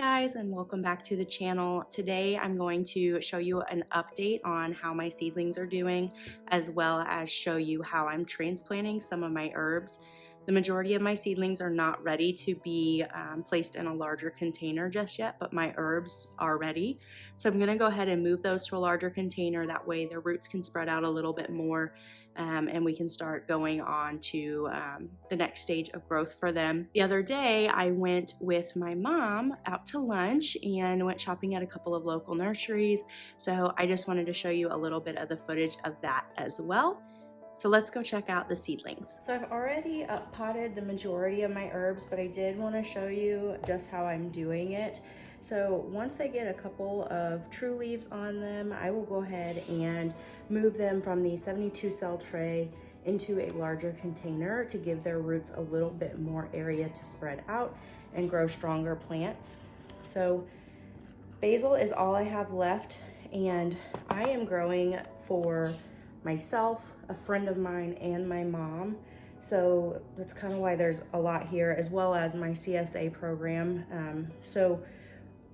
guys, and welcome back to the channel. Today I'm going to show you an update on how my seedlings are doing, as well as show you how I'm transplanting some of my herbs. The majority of my seedlings are not ready to be placed in a larger container just yet, but my herbs are ready. So I'm gonna go ahead and move those to a larger container. That way their roots can spread out a little bit more and we can start going on to the next stage of growth for them. The other day, I went with my mom out to lunch and went shopping at a couple of local nurseries. So I just wanted to show you a little bit of the footage of that as well. So let's go check out the seedlings. So I've already potted the majority of my herbs, but I did want to show you just how I'm doing it. So once they get a couple of true leaves on them, I will go ahead and move them from the 72 cell tray into a larger container to give their roots a little bit more area to spread out and grow stronger plants. So basil is all I have left, and I am growing for myself, a friend of mine, and my mom. So that's kind of why there's a lot here, as well as my CSA program. So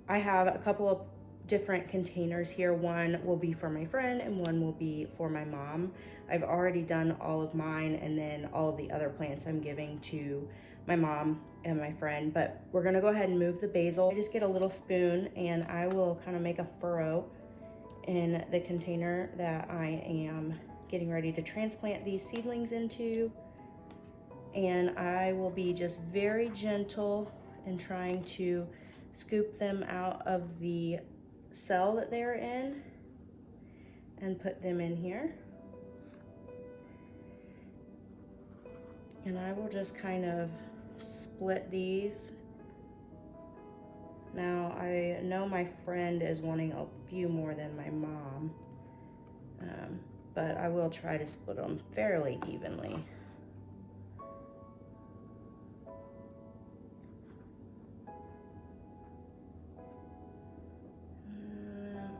I have a couple of different containers here. One will be for my friend and one will be for my mom. I've already done all of mine, and then all of the other plants I'm giving to my mom and my friend. But we're gonna go ahead and move the basil. I just get a little spoon and I will kind of make a furrow in the container that I am getting ready to transplant these seedlings into. And I will be just very gentle in trying to scoop them out of the cell that they're in and put them in here. And I will just kind of split these. Now, I know my friend is wanting a few more than my mom, but I will try to split them fairly evenly.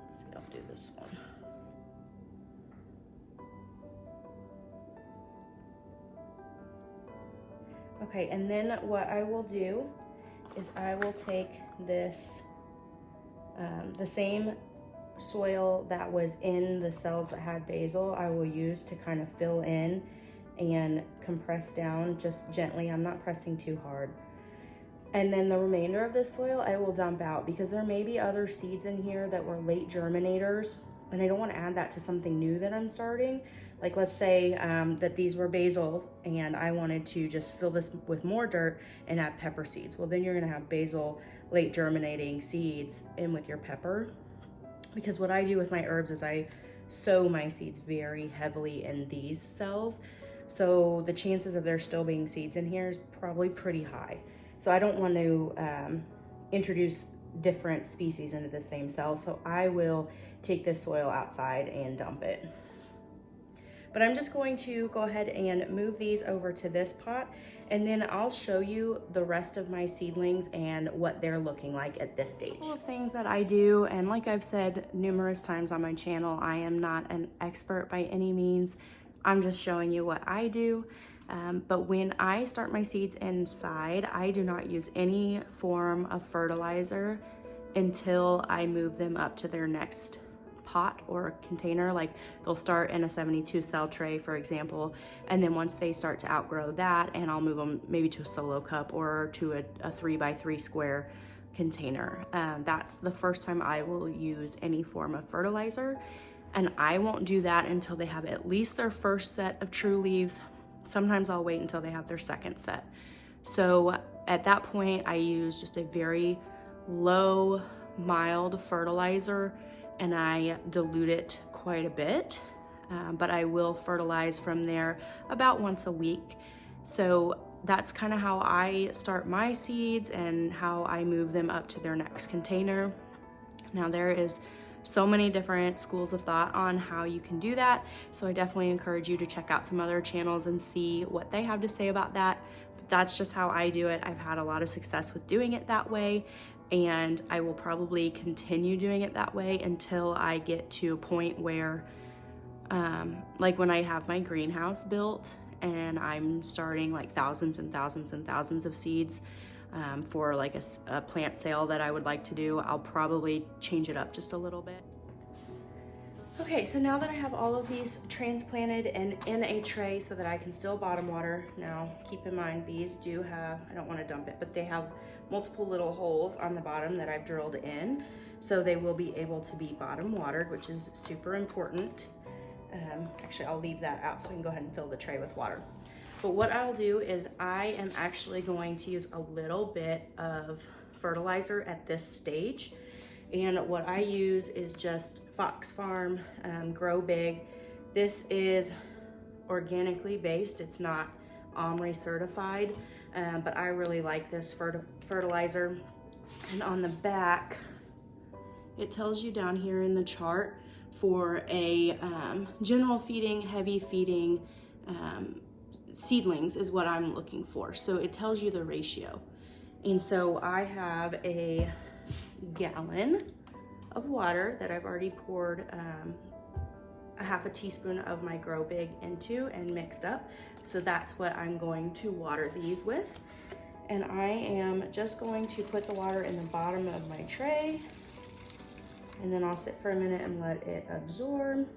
Let's see, I'll do this one. Okay, and then what I will do is I will take this, the same soil that was in the cells that had basil, I will use to kind of fill in and compress down just gently. I'm not pressing too hard. And then the remainder of this soil I will dump out, because there may be other seeds in here that were late germinators, and I don't want to add that to something new that I'm starting. Like, let's say that these were basil and I wanted to just fill this with more dirt and add pepper seeds. Well, then you're gonna have basil late germinating seeds in with your pepper. Because what I do with my herbs is I sow my seeds very heavily in these cells. So the chances of there still being seeds in here is probably pretty high. So I don't want to introduce different species into the same cell. So I will take this soil outside and dump it. But I'm just going to go ahead and move these over to this pot, and then I'll show you the rest of my seedlings and what they're looking like at this stage. All the things that I do, and like I've said numerous times on my channel, I am not an expert by any means. I'm just showing you what I do. But when I start my seeds inside, I do not use any form of fertilizer until I move them up to their next pot or container. Like, they'll start in a 72 cell tray, for example, and then once they start to outgrow that, and I'll move them maybe to a solo cup or to a 3x3 square container. That's the first time I will use any form of fertilizer, and I won't do that until they have at least their first set of true leaves. Sometimes I'll wait until they have their second set. So at that point, I use just a very low, mild fertilizer, and I dilute it quite a bit, but I will fertilize from there about once a week. So that's kind of how I start my seeds and how I move them up to their next container. Now, there is so many different schools of thought on how you can do that, so I definitely encourage you to check out some other channels and see what they have to say about that. But that's just how I do it. I've had a lot of success with doing it that way, and I will probably continue doing it that way until I get to a point where, like when I have my greenhouse built and I'm starting like thousands and thousands and thousands of seeds, for like a plant sale that I would like to do. I'll probably change it up just a little bit. Okay, so now that I have all of these transplanted and in a tray so that I can still bottom water. Now, keep in mind, these do have, I don't want to dump it, but they have multiple little holes on the bottom that I've drilled in. So they will be able to be bottom watered, which is super important. Actually, I'll leave that out so we can go ahead and fill the tray with water. But what I'll do is I am actually going to use a little bit of fertilizer at this stage. And what I use is just Fox Farm Grow Big. This is organically based. It's not OMRI certified, but I really like this fertilizer. And on the back, it tells you down here in the chart for a general feeding, heavy feeding, seedlings is what I'm looking for. So it tells you the ratio. And so I have a gallon of water that I've already poured a half a teaspoon of my Grow Big into and mixed up. So that's what I'm going to water these with. And I am just going to put the water in the bottom of my tray, and then I'll sit for a minute and let it absorb.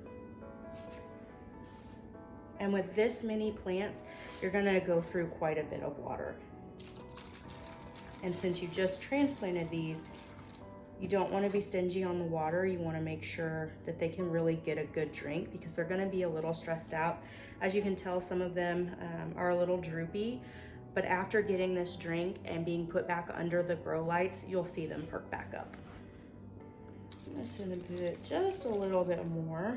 And with this many plants, you're gonna go through quite a bit of water. And since you just transplanted these, you don't want to be stingy on the water. You want to make sure that they can really get a good drink because they're going to be a little stressed out. As you can tell, some of them are a little droopy, but after getting this drink and being put back under the grow lights, you'll see them perk back up. I'm just going to put just a little bit more.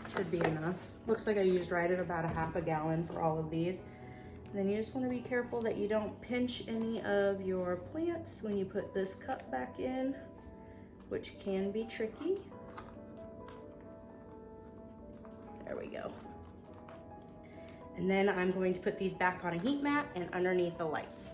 Should be enough. Looks like I used right at about a half a gallon for all of these. And then you just want to be careful that you don't pinch any of your plants when you put this cup back in, which can be tricky. There we go. And then I'm going to put these back on a heat mat and underneath the lights.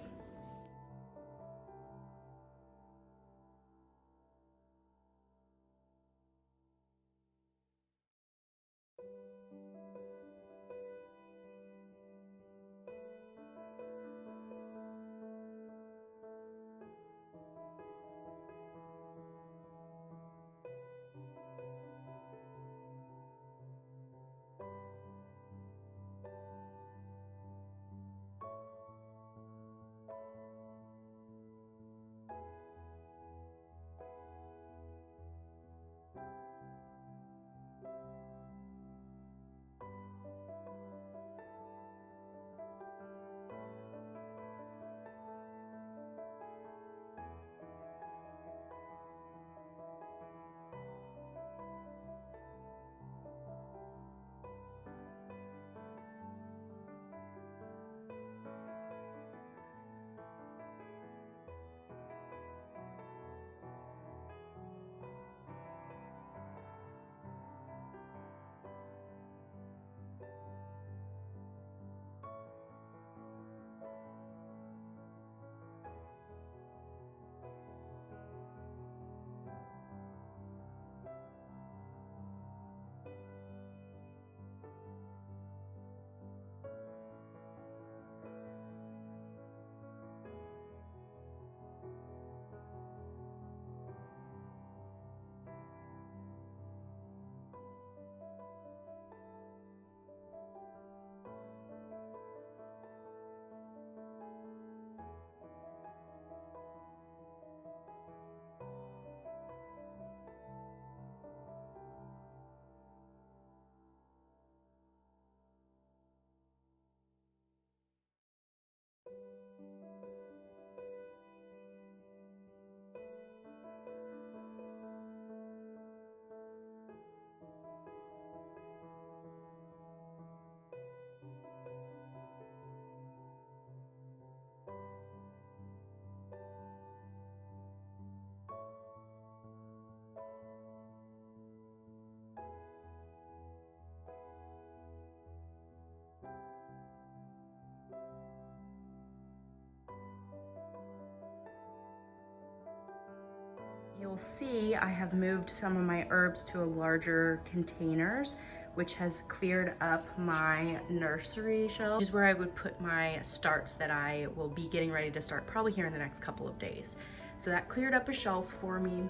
You'll see I have moved some of my herbs to larger containers, which has cleared up my nursery shelf. This is where I would put my starts that I will be getting ready to start probably here in the next couple of days. So that cleared up a shelf for me.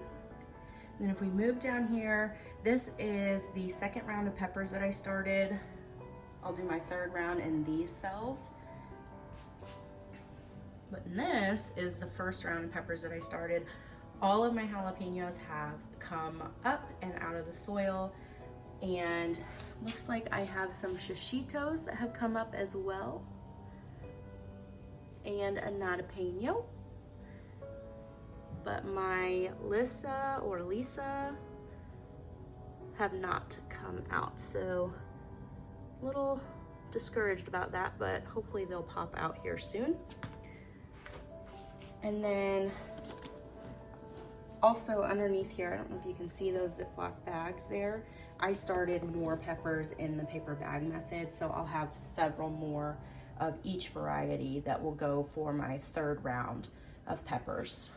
Then if we move down here, this is the second round of peppers that I started. I'll do my third round in these cells. But this is the first round of peppers that I started. All of my jalapenos have come up and out of the soil, and looks like I have some shishitos that have come up as well, and a jalapeno. But my Lisa have not come out, so a little discouraged about that, but hopefully they'll pop out here soon. And then also underneath here, I don't know if you can see those Ziploc bags there, I started more peppers in the paper bag method, so I'll have several more of each variety that will go for my third round of peppers.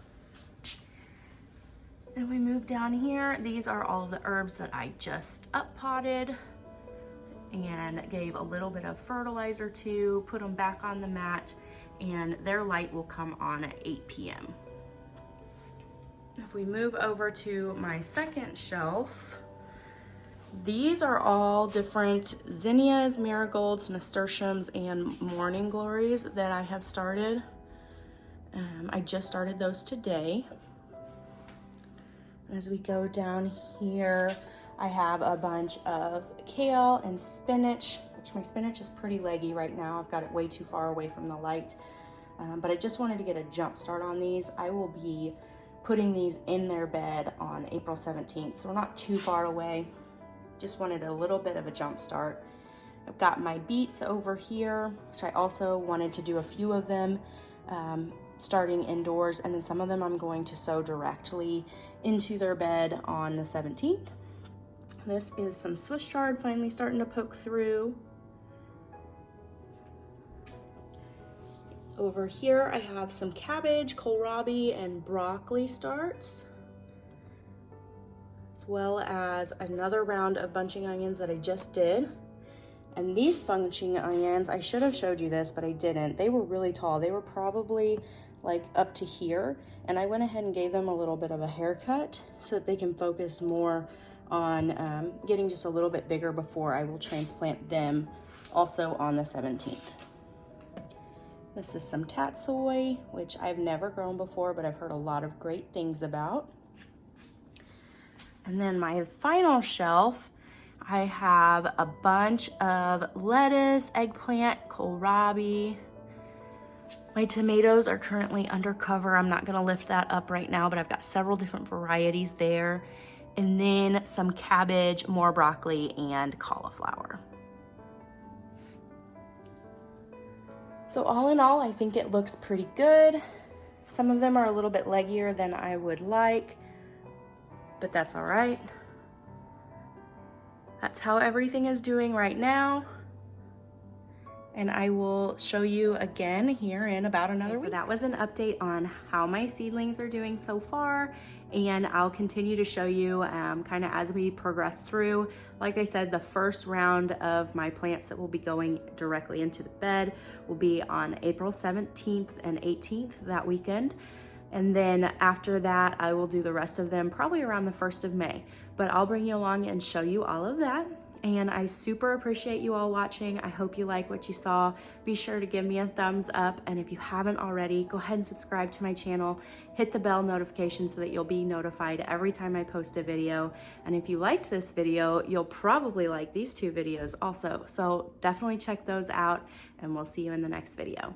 And we move down here. These are all of the herbs that I just up potted and gave a little bit of fertilizer to, put them back on the mat, and their light will come on at 8 p.m. If we move over to my second shelf, these are all different zinnias, marigolds, nasturtiums, and morning glories that I have started. I just started those today. As we go down here, I have a bunch of kale and spinach, which my spinach is pretty leggy right now. I've got it way too far away from the light, but I just wanted to get a jump start on these. I will be putting these in their bed on April 17th, so we're not too far away. Just wanted a little bit of a jump start. I've got my beets over here, which I also wanted to do a few of them starting indoors, and then some of them I'm going to sow directly into their bed on the 17th. This is some Swiss chard finally starting to poke through. Over here I have some cabbage, kohlrabi, and broccoli starts, as well as another round of bunching onions that I just did. And these bunching onions, I should have showed you this, but I didn't. They were really tall. They were probably like up to here, and I went ahead and gave them a little bit of a haircut so that they can focus more on getting just a little bit bigger before I will transplant them also on the 17th. This is some tatsoi, which I've never grown before, but I've heard a lot of great things about. And then my final shelf, I have a bunch of lettuce, eggplant, kohlrabi. My tomatoes are currently under cover. I'm not gonna lift that up right now, but I've got several different varieties there. And then some cabbage, more broccoli, and cauliflower. So all in all, I think it looks pretty good. Some of them are a little bit leggier than I would like, but that's all right. That's how everything is doing right now. And I will show you again here in about another week. So that was an update on how my seedlings are doing so far, and I'll continue to show you kind of as we progress through. Like I said, the first round of my plants that will be going directly into the bed will be on April 17th and 18th, that weekend. And then after that, I will do the rest of them probably around the 1st of May. But I'll bring you along and show you all of that. And I super appreciate you all watching. I hope you like what you saw. Be sure to give me a thumbs up. And if you haven't already, go ahead and subscribe to my channel. Hit the bell notification so that you'll be notified every time I post a video. And if you liked this video, you'll probably like these two videos also. So definitely check those out, and we'll see you in the next video.